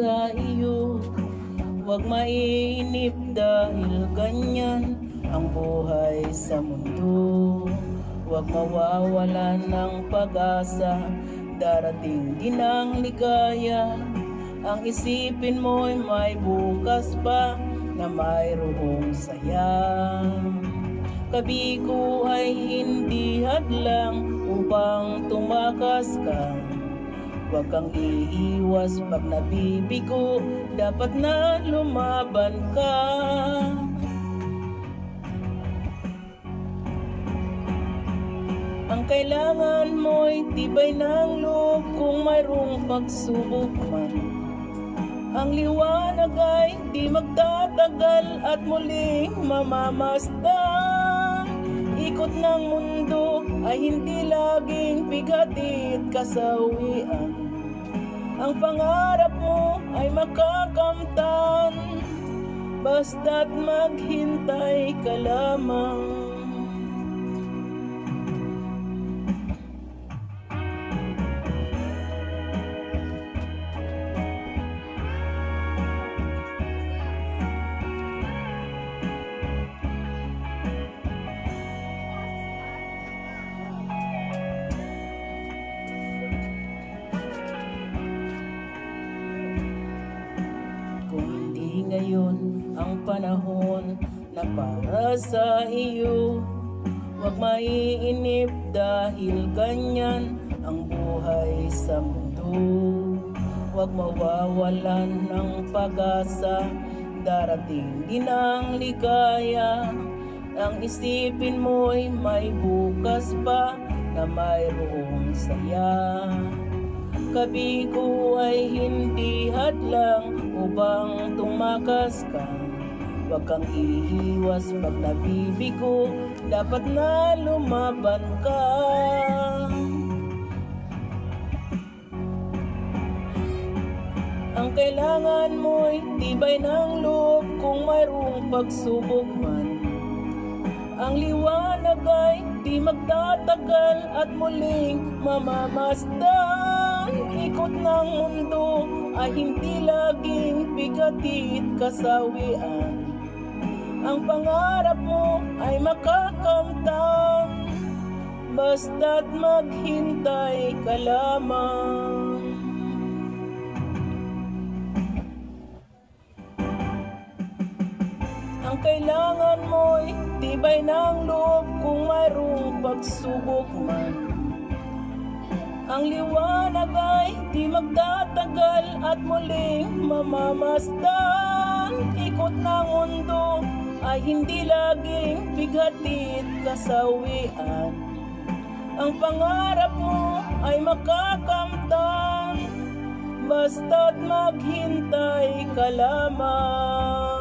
sa iyo. Huwag mainip dahil ganyan ang buhay sa mundo. Huwag mawawalan ng pag-asa, darating din ang ligaya. Ang isipin mo'y may bukas pa na mayroong saya. Kabigo ay hindi hadlang upang tumakas ka. Huwag kang iiwas pag nabibigo, dapat na lumaban ka. Ang kailangan mo'y tibay ng loob kung mayroong pagsubok man. Ang liwanag ay di magtatagal at muling mamamasdan. Ikot ng mundo ay hindi laging bigatid kasawian. Ang pangarap mo ay makakamtan, basta't maghintay ka lamang. Ngayon ang panahon na para sa iyo. Huwag maiinip dahil ganyan ang buhay sa mundo. Huwag mawawalan ng pag-asa, darating din ang ligaya. Ang isipin mo'y may bukas pa na mayroong saya. Kabigo ay hindi hadlang upang tumakas ka. Huwag kang iiwas pag nabibigo, dapat na lumaban ka. Ang kailangan mo'y tibay ng loob kung mayroong pagsubok man. Ang liwanag ay di magtatagal at muling mamamasdan. Ikot ng mundo ay hindi laging bigatid kasawian. Ang pangarap mo ay makakamtan, basta't maghintay ka lamang. Ang kailangan mo'y tibay ng loob kung mayroong pagsubok man. Ang liwanag ay di magtatagal at muling mamamasdan. Ikot ng mundo ay hindi laging bighatid kasawian. Ang pangarap mo ay makakamtan, basta't maghintay ka lamang.